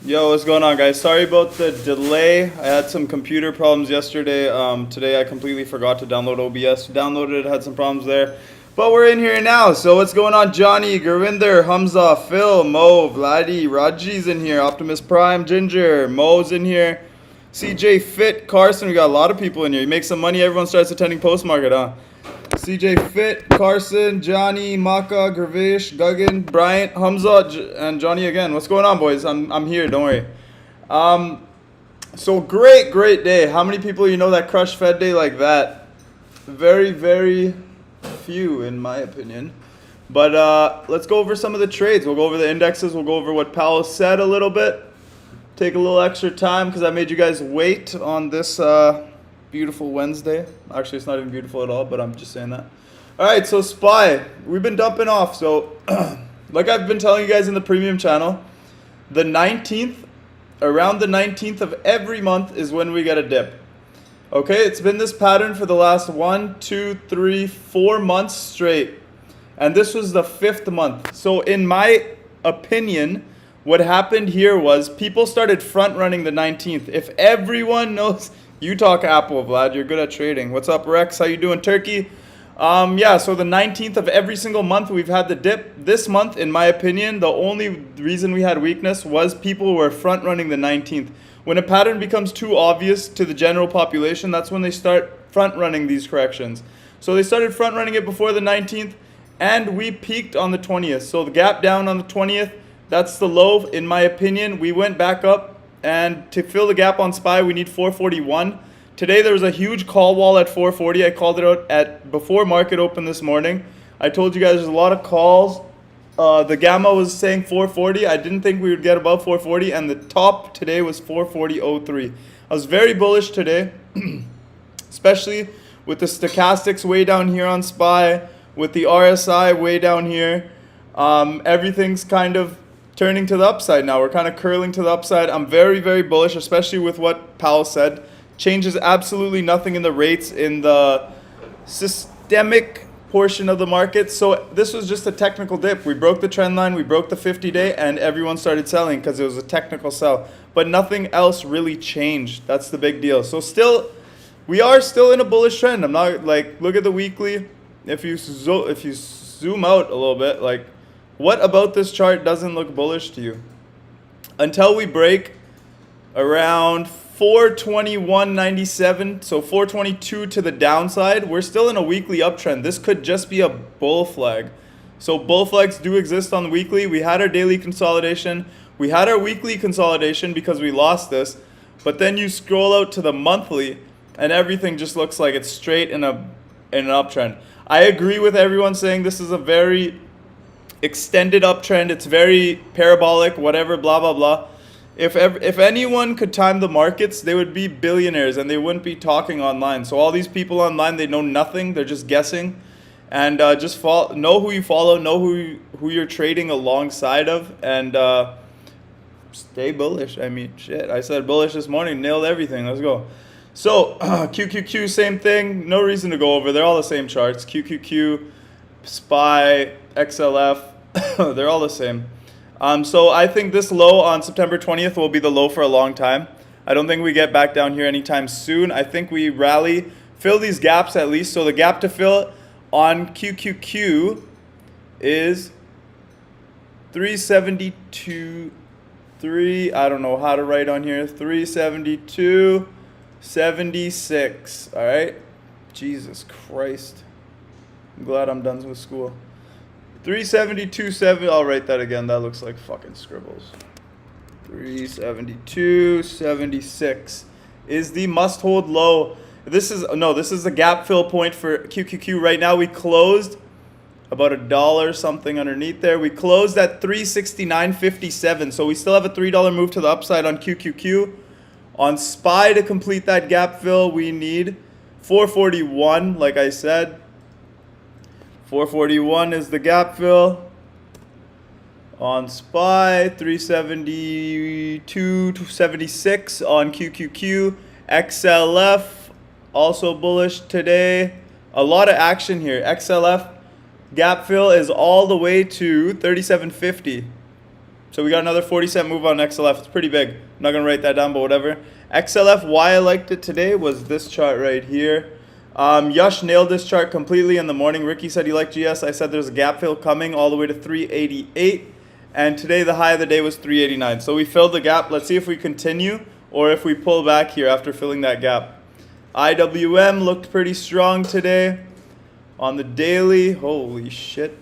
Yo, what's going on, guys? Sorry about the delay. I had some computer problems yesterday. Today I completely forgot to download OBS. Downloaded it, had some problems there. But we're in here now. So what's going on? Johnny, Gurvinder, Hamza, Phil, Mo, Vladdy, Raji's in here. Optimus Prime, Ginger, Mo's in here. CJ Fit, Carson. We got a lot of people in here. You make some money, everyone starts attending post-market, huh? CJ Fit, Carson, Johnny, Maka, Gravish, Guggen, Bryant, Hamza, and Johnny again. What's going on, boys? I'm here, don't worry. So great day. How many people you know that crush Fed Day like that? Very few, in my opinion. But let's go over some of the trades. We'll go over the indexes. We'll go over what Powell said a little bit. Take a little extra time because I made you guys wait on this beautiful Wednesday. Actually, it's not even beautiful at all, but I'm just saying that. All right, so SPY. We've been dumping off. So like I've been telling you guys in the premium channel, the 19th, around the 19th of every month is when we get a dip. Okay, it's been this pattern for the last 1, 2, 3, 4 months straight. And this was the 5th month. So in my opinion, what happened here was people started front running the 19th. If everyone knows, you talk Apple, Vlad, you're good at trading. What's up, Rex? How you doing, Turkey? Yeah, so the 19th of every single month we've had the dip. This month, in my opinion, the only reason we had weakness was people were front running the 19th. When a pattern becomes too obvious to the general population, that's when they start front running these corrections. So they started front running it before the 19th, and we peaked on the 20th. So the gap down on the 20th, that's the low, in my opinion. We went back up, and to fill the gap on SPY, we need 441. Today there was a huge call wall at 440. I called it out at before market open this morning. I told you guys there's a lot of calls. The gamma was saying 440. I didn't think we would get above 440, and the top today was 440.03. I was very bullish today, especially with the stochastics way down here on SPY, with the RSI way down here. Everything's kind of turning to the upside now. We're kind of curling to the upside. I'm very bullish, especially with what Powell said. Changes absolutely nothing in the rates in the systemic portion of the market. So this was just a technical dip. We broke the trend line, we broke the 50-day, and everyone started selling because it was a technical sell. But nothing else really changed. That's the big deal. So we are still in a bullish trend. I'm not like, look at the weekly. If you zoom out a little bit, like, what about this chart doesn't look bullish to you? Until we break around 421.97, so 422 to the downside, we're still in a weekly uptrend. This could just be a bull flag. So bull flags do exist on the weekly. We had our daily consolidation. We had our weekly consolidation because we lost this. But then you scroll out to the monthly and everything just looks like it's straight in an uptrend. I agree with everyone saying this is a very extended uptrend. It's very parabolic, whatever, blah, blah, blah. If anyone could time the markets, they would be billionaires and they wouldn't be talking online. So all these people online, they know nothing. They're just guessing. And just know who you follow, know who you're trading alongside of, and stay bullish. I mean, shit, I said bullish this morning, nailed everything. Let's go. So QQQ, same thing. No reason to go over. They're all the same charts. QQQ, SPY, XLF, they're all the same. So I think this low on September 20th will be the low for a long time. I don't think we get back down here anytime soon. I think we rally, fill these gaps at least. So the gap to fill on QQQ is 372, I don't know how to write on here, 372.76. All right. Jesus Christ. I'm glad I'm done with school. 372.7. I'll write that again. That looks like fucking scribbles. 372.76 is the must hold low. This is the gap fill point for QQQ. Right now we closed about $1 something underneath there. We closed at 369.57. So we still have a $3 move to the upside on QQQ. On SPY to complete that gap fill, we need 441, like I said. 441 is the gap fill. On SPY, 372.76 on QQQ. XLF, also bullish today. A lot of action here. XLF gap fill is all the way to 37.50. So we got another 40-cent move on XLF. It's pretty big. I'm not going to write that down, but whatever. XLF, why I liked it today was this chart right here. Yash nailed this chart completely in the morning. Ricky said he liked GS. I said there's a gap fill coming all the way to 388. And today the high of the day was 389. So we filled the gap. Let's see if we continue or if we pull back here after filling that gap. IWM looked pretty strong today. On the daily, holy shit.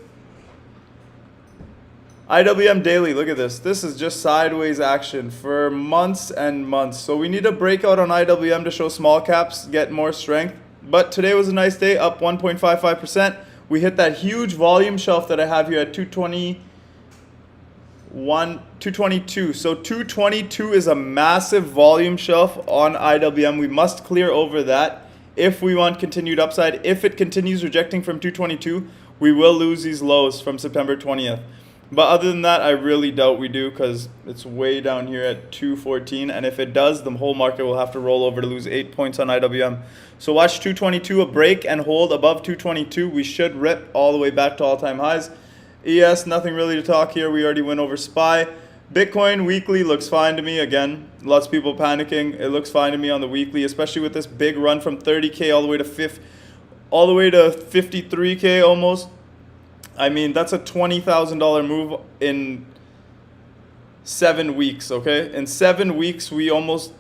IWM daily, look at this. This is just sideways action for months and months. So we need a breakout on IWM to show small caps get more strength. But today was a nice day, up 1.55%. We hit that huge volume shelf that I have here at 222. So 222 is a massive volume shelf on IWM. We must clear over that if we want continued upside. If it continues rejecting from 222, we will lose these lows from September 20th. But other than that, I really doubt we do because it's way down here at 214. And if it does, the whole market will have to roll over to lose 8 points on IWM. So watch 222, a break and hold above 222. We should rip all the way back to all-time highs. ES, nothing really to talk here. We already went over SPY. Bitcoin weekly looks fine to me. Again, lots of people panicking. It looks fine to me on the weekly, especially with this big run from 30K all the way to 53K almost. I mean, that's a $20,000 move in 7 weeks, okay? In 7 weeks, we almost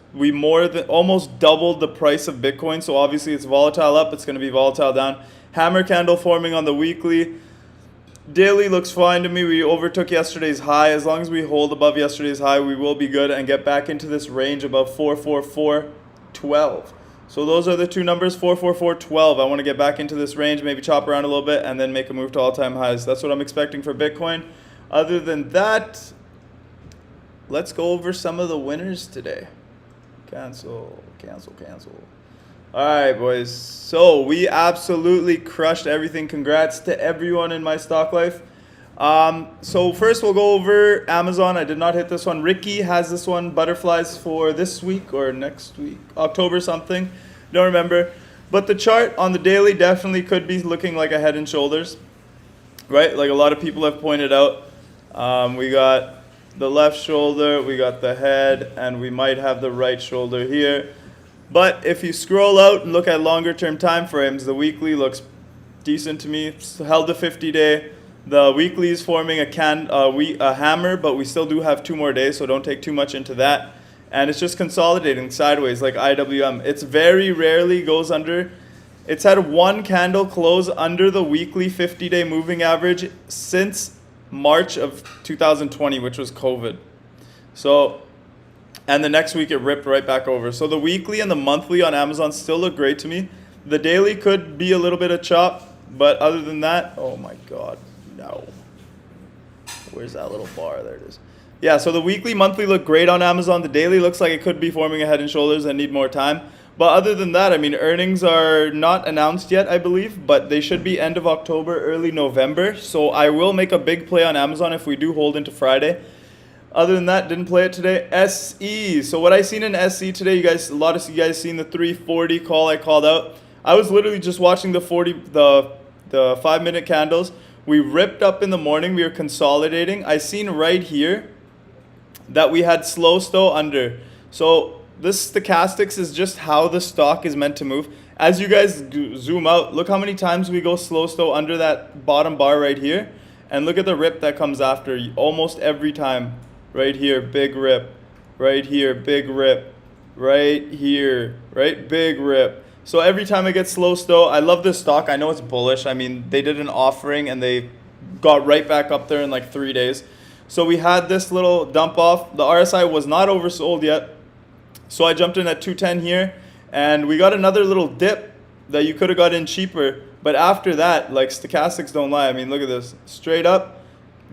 doubled the price of Bitcoin. So obviously it's volatile up, it's going to be volatile down. Hammer candle forming on the weekly. Daily looks fine to me. We overtook yesterday's high. As long as we hold above yesterday's high, we will be good and get back into this range above 44412. So those are the two numbers, 44412. I want to get back into this range, maybe chop around a little bit, and then make a move to all-time highs. That's what I'm expecting for Bitcoin. Other than that, let's go over some of the winners today. Cancel. All right, boys. So we absolutely crushed everything. Congrats to everyone in MyStockLife. So first we'll go over Amazon. I did not hit this one. Ricky has this one, butterflies for this week or next week, October something. Don't remember. But the chart on the daily definitely could be looking like a head and shoulders, right? Like a lot of people have pointed out. We got the left shoulder, we got the head, and we might have the right shoulder here. But if you scroll out and look at longer term time frames, the weekly looks decent to me. It's held the 50-day. The weekly is forming a hammer, but we still do have 2 more days, so don't take too much into that. And it's just consolidating sideways like IWM. It's very rarely goes under. It's had 1 candle close under the weekly 50-day moving average since March of 2020, which was COVID. So, and the next week it ripped right back over. So the weekly and the monthly on Amazon still look great to me. The daily could be a little bit of chop, but other than that, oh my God. No. Where's that little bar? There it is. Yeah, so the weekly, monthly look great on Amazon. The daily looks like it could be forming a head and shoulders and need more time. But other than that, I mean, earnings are not announced yet, I believe, but they should be end of October, early November. So I will make a big play on Amazon if we do hold into Friday. Other than that, didn't play it today. SE. So what I seen in SE today, a lot of you guys seen the 340 call I called out. I was literally just watching the 5-minute candles. We ripped up in the morning. We were consolidating. I seen right here that we had slow stow under. So this stochastics is just how the stock is meant to move. As you guys zoom out, look how many times we go slow stow under that bottom bar right here. And look at the rip that comes after. Almost every time. Right here, big rip. Right here, big rip. Right here, right? Big rip. So every time I get slow stow, I love this stock. I know it's bullish. I mean, they did an offering and they got right back up there in like 3 days. So we had this little dump off. The RSI was not oversold yet. So I jumped in at 210 here. And we got another little dip that you could have got in cheaper. But after that, like stochastics don't lie. I mean, look at this. Straight up,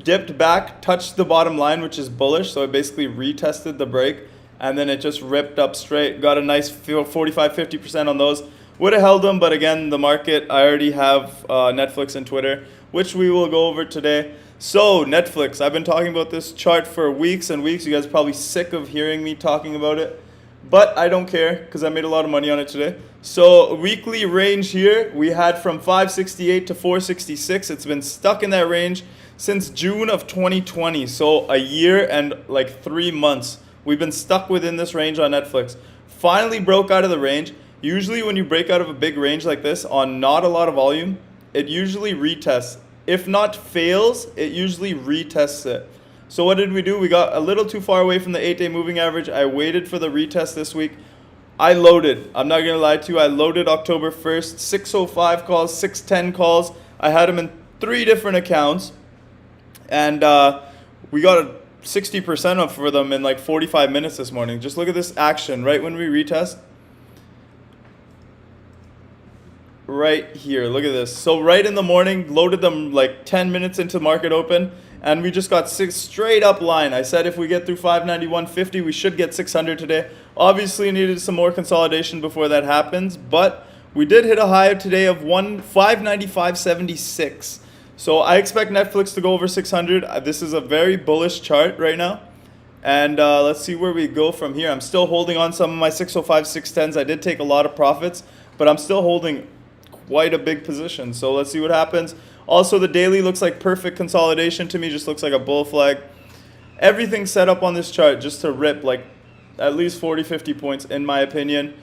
dipped back, touched the bottom line, which is bullish. So it basically retested the break. And then it just ripped up straight. Got a nice 45-50% on those. Would have held them, but again, the market, I already have Netflix and Twitter, which we will go over today. So Netflix, I've been talking about this chart for weeks and weeks. You guys are probably sick of hearing me talking about it. But I don't care because I made a lot of money on it today. So weekly range here, we had from 568 to 466. It's been stuck in that range since June of 2020. So a year and like 3 months. We've been stuck within this range on Netflix. Finally broke out of the range. Usually when you break out of a big range like this on not a lot of volume, it usually retests. If not fails, it usually retests it. So what did we do? We got a little too far away from the 8-day moving average. I waited for the retest this week. I loaded. I'm not going to lie to you. I loaded October 1st. 605 calls, 610 calls. I had them in 3 different accounts. And we got a 60% up for them in like 45 minutes this morning. Just look at this action right when we retest. Right here, look at this. So right in the morning, loaded them like 10 minutes into market open, and we just got 6 straight up line. I said if we get through 591.50, we should get 600 today. Obviously needed some more consolidation before that happens, but we did hit a high today of 595.76. So I expect Netflix to go over 600. This is a very bullish chart right now. And let's see where we go from here. I'm still holding on some of my 605, 610s. I did take a lot of profits, but I'm still holding quite a big position. So let's see what happens. Also, the daily looks like perfect consolidation to me. Just looks like a bull flag. Everything's set up on this chart just to rip like at least 40, 50 points in my opinion.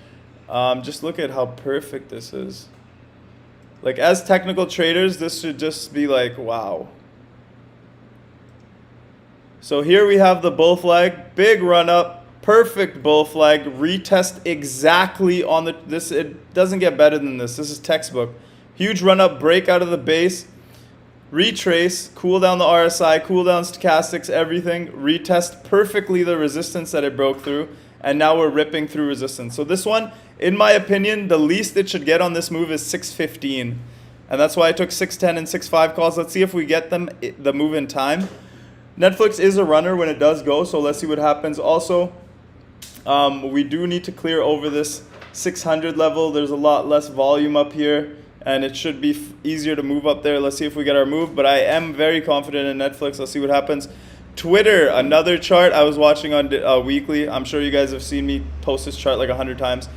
Just look at how perfect this is. Like as technical traders, this should just be like, wow. So here we have the bull flag, big run up, perfect bull flag, retest exactly on this. It doesn't get better than this. This is textbook. Huge run up, break out of the base, retrace, cool down the RSI, cool down stochastics, everything, retest perfectly the resistance that it broke through, and now we're ripping through resistance. So this one, in my opinion, the least it should get on this move is 615. And that's why I took 610 and 65 calls. Let's see if we get them the move in time. Netflix is a runner when it does go, so let's see what happens. Also, we do need to clear over this 600 level. There's a lot less volume up here, and it should be easier to move up there. Let's see if we get our move, but I am very confident in Netflix. Let's see what happens. Twitter, another chart I was watching on weekly. I'm sure you guys have seen me post this chart like 100 times.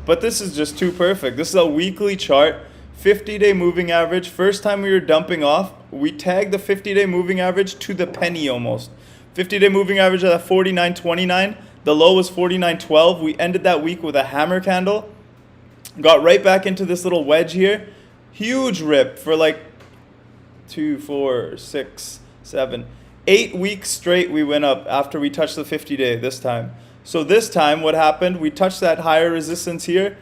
But this is just too perfect. This is a weekly chart, 50-day moving average. First time we were dumping off, we tagged the 50-day moving average to the penny almost. 50-day moving average at 49.29. The low was 49.12. We ended that week with a hammer candle. Got right back into this little wedge here. Huge rip for like 2, 4, 6, 7, 8 weeks straight we went up after we touched the 50-day this time. So this time what happened, we touched that higher resistance here,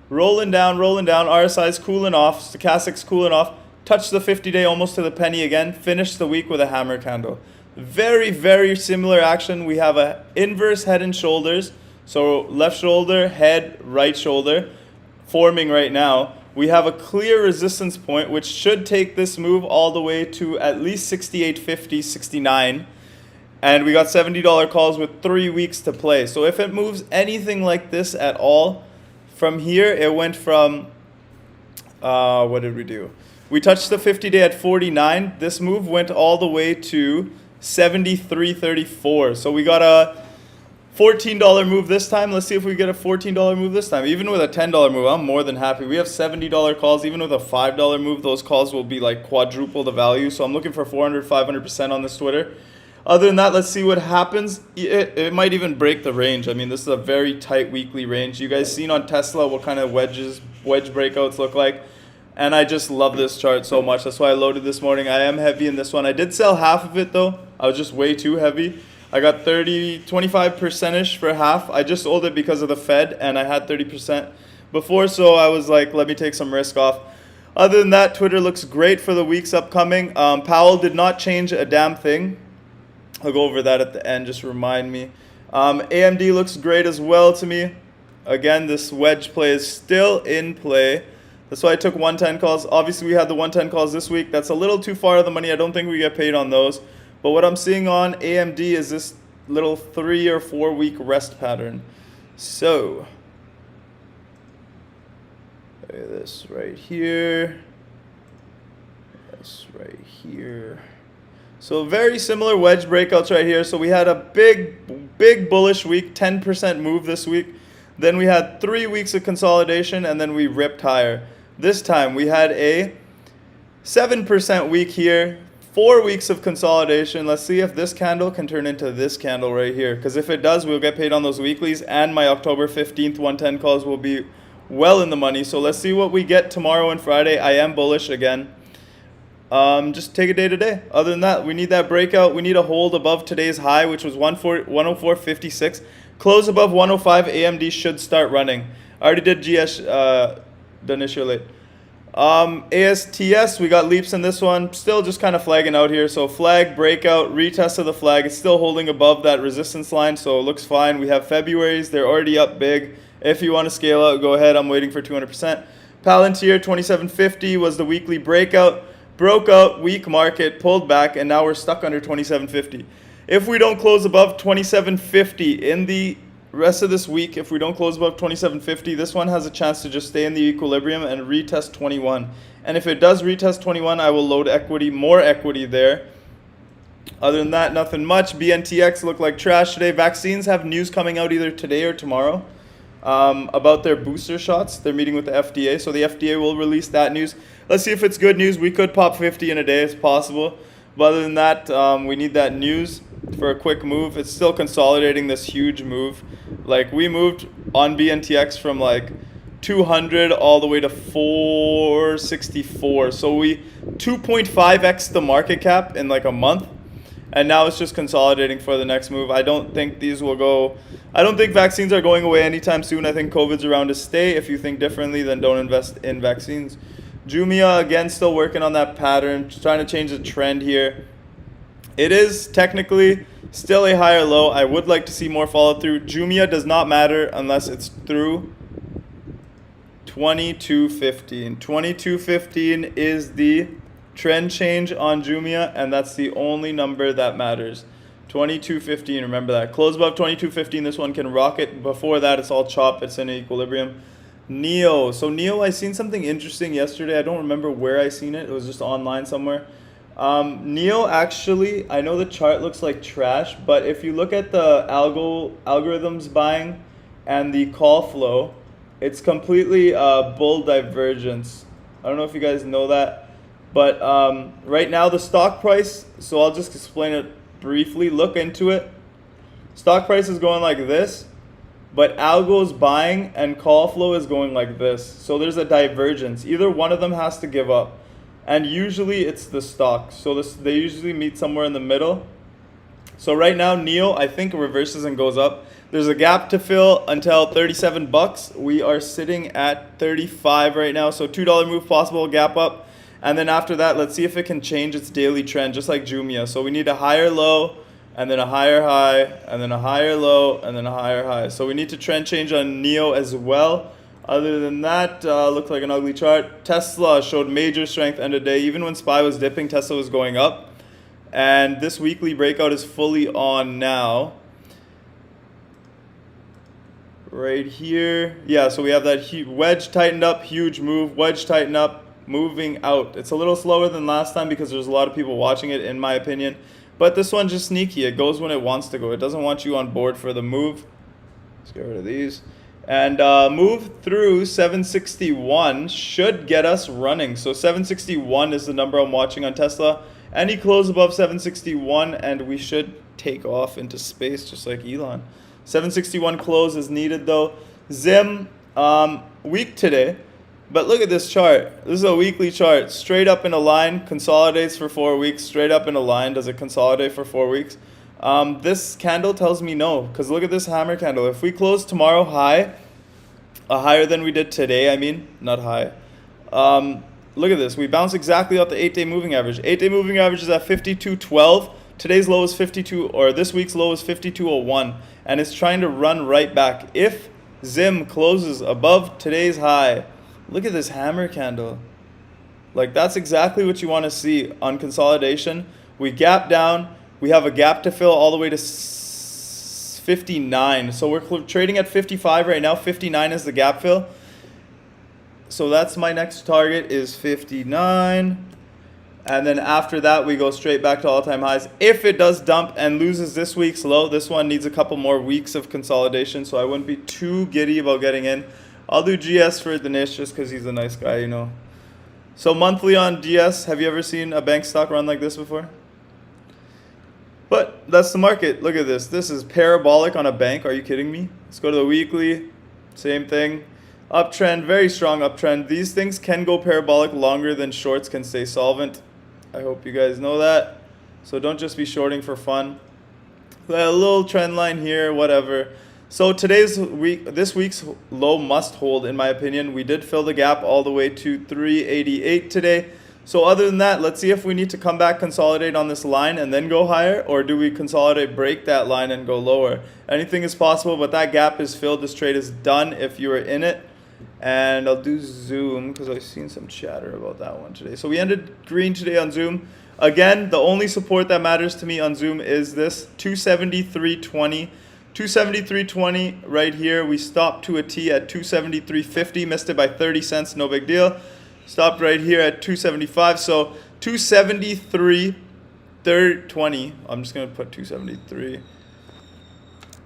rolling down, RSI's cooling off, stochastics cooling off, touched the 50-day almost to the penny again, finished the week with a hammer candle. Very, very similar action. We have a inverse head and shoulders, so left shoulder, head, right shoulder, forming right now. We have a clear resistance point, which should take this move all the way to at least 68.50, 69. And we got $70 calls with 3 weeks to play. So if it moves anything like this at all, from here it went from, what did we do? We touched the 50-day at 49. This move went all the way to 73.34. So we got a $14 move this time. Let's see if we get a $14 move this time. Even with a $10 move, I'm more than happy. We have $70 calls. Even with a $5 move, those calls will be like quadruple the value. So I'm looking for 400, 500% on this Twitter. Other than that, let's see what happens. It might even break the range. I mean, this is a very tight weekly range. You guys seen on Tesla what kind of wedge breakouts look like. And I just love this chart so much. That's why I loaded this morning. I am heavy in this one. I did sell half of it though. I was just way too heavy. I got 25%ish for half. I just sold it because of the Fed, and I had 30% before, so I was like, let me take some risk off. Other than that, Twitter looks great for the weeks upcoming. Powell did not change a damn thing. I'll go over that at the end, just remind me. AMD looks great as well to me. Again, this wedge play is still in play. That's why I took 110 calls. Obviously, we had the 110 calls this week. That's a little too far of the money. I don't think we get paid on those. But what I'm seeing on AMD is this little 3 or 4 week rest pattern. So, look at this right here. This right here. So very similar wedge breakouts right here. So we had a big bullish week, 10% move this week. Then we had 3 weeks of consolidation, and then we ripped higher. This time we had a 7% week here, 4 weeks of consolidation. Let's see if this candle can turn into this candle right here, because if it does, we'll get paid on those weeklies, and my October 15th 110 calls will be well in the money. So let's see what we get tomorrow and Friday. I am bullish again. Just take a day to day. Other than that, we need that breakout. We need a hold above today's high, which was 104.56. Close above 105. AMD should start running. I already did GS, done issue late. ASTS, we got leaps in this one. Still just kind of flagging out here. So flag, breakout, retest of the flag. It's still holding above that resistance line, so it looks fine. We have February's. They're already up big. If you want to scale out, go ahead. I'm waiting for 200%. Palantir, 2750 was the weekly breakout. Broke out, weak market, pulled back, and now we're stuck under 2750. If we don't close above 2750 in the rest of this week, if we don't close above 2750, this one has a chance to just stay in the equilibrium and retest 21. And if it does retest 21, I will load equity, more equity there. Other than that, nothing much. BNTX looked like trash today. Vaccines have news coming out either today or tomorrow about their booster shots. They're meeting with the FDA, so the FDA will release that news. Let's see if it's good news. We could pop 50 in a day. It's possible. But other than that, we need that news for a quick move. It's still consolidating this huge move. Like, we moved on BNTX from like 200 all the way to 464. So we 2.5x the market cap in like a month. And now it's just consolidating for the next move. I don't think these will go. I don't think vaccines are going away anytime soon. I think COVID's around to stay. If you think differently, then don't invest in vaccines. Jumia, again, still working on that pattern, trying to change the trend here. It is technically still a higher low. I would like to see more follow through. Jumia does not matter unless it's through 2215. 2215 is the trend change on Jumia, and that's the only number that matters. 2215, remember that. Close above 2215, this one can rocket. Before that, it's all chop. It's in equilibrium. Neo. So Neo, I seen something interesting yesterday. I don't remember where I seen it. It was just online somewhere. Neo, actually, I know the chart looks like trash, but if you look at the algorithms buying and the call flow, it's completely bull divergence. I don't know if you guys know that, but right now the stock price, so I'll just explain it briefly. Look into it. Stock price is going like this, but algo's buying and call flow is going like this. So there's a divergence. Either one of them has to give up. And usually it's the stock. So they usually meet somewhere in the middle. So right now, Neo, I think, reverses and goes up. There's a gap to fill until 37 bucks. We are sitting at 35 right now. So $2 move possible, gap up. And then after that, let's see if it can change its daily trend, just like Jumia. So we need a higher low, and then a higher high, and then a higher low, and then a higher high. So we need to trend change on Neo as well. Other than that, looked like an ugly chart. Tesla showed major strength end of day. Even when SPY was dipping, Tesla was going up. And this weekly breakout is fully on now. Right here. Yeah, so we have that wedge tightened up, huge move. Wedge tightened up, moving out. It's a little slower than last time because there's a lot of people watching it, in my opinion. But this one's just sneaky. It goes when it wants to go. It doesn't want you on board for the move. Let's get rid of these. And move through 761 should get us running. So 761 is the number I'm watching on Tesla. Any close above 761 and we should take off into space just like Elon. 761 close is needed though. Zim, weak today. But look at this chart. This is a weekly chart. Straight up in a line, consolidates for 4 weeks. Straight up in a line, does it consolidate for 4 weeks? This candle tells me no, because look at this hammer candle. If we close tomorrow high, higher than we did today, I mean, not high. Look at this. We bounce exactly off the 8-day moving average. 8-day moving average is at 52.12. Today's low is 52, or this week's low is 52.01, and it's trying to run right back. If Zim closes above today's high, look at this hammer candle. Like, that's exactly what you want to see on consolidation. We gap down. We have a gap to fill all the way to 59. So we're trading at 55 right now. 59 is the gap fill. So that's my next target is 59. And then after that, we go straight back to all-time highs. If it does dump and loses this week's low, this one needs a couple more weeks of consolidation. So I wouldn't be too giddy about getting in. I'll do GS for Dinesh just because he's a nice guy, you know. So monthly on DS, have you ever seen a bank stock run like this before? But that's the market. Look at this. This is parabolic on a bank. Are you kidding me? Let's go to the weekly. Same thing. Uptrend, very strong uptrend. These things can go parabolic longer than shorts can stay solvent. I hope you guys know that. So don't just be shorting for fun. A little trend line here, whatever. So this week's low must hold, in my opinion. We did fill the gap all the way to 388 today. So other than that, let's see if we need to come back, consolidate on this line and then go higher, or do we consolidate, break that line and go lower? Anything is possible, but that gap is filled. This trade is done if you were in it. And I'll do Zoom because I've seen some chatter about that one today. So we ended green today on Zoom. Again, the only support that matters to me on Zoom is this 273.20. 273.20 right here. We stopped to a T at 273.50. Missed it by 30 cents. No big deal. Stopped right here at 275. So 273.20. I'm just going to put 273.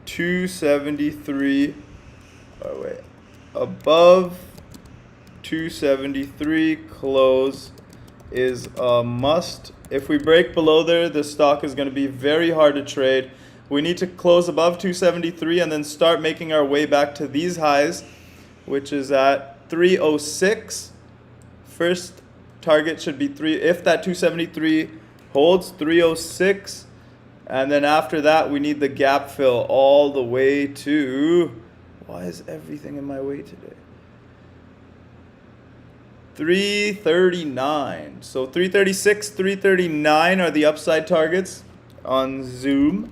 273. Oh, wait. Above 273 close is a must. If we break below there, the stock is going to be very hard to trade. We need to close above 273 and then start making our way back to these highs, which is at 306. First target should be 3. If that 273 holds, 306. And then after that, we need the gap fill all the way to... Why is everything in my way today? 339. So 336, 339 are the upside targets on Zoom.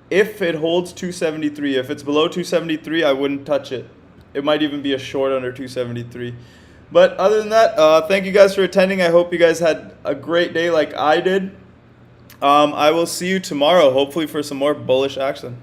If it holds 273, if it's below 273, I wouldn't touch it. It might even be a short under 273. But other than that, thank you guys for attending. I hope you guys had a great day like I did. I will see you tomorrow, hopefully for some more bullish action.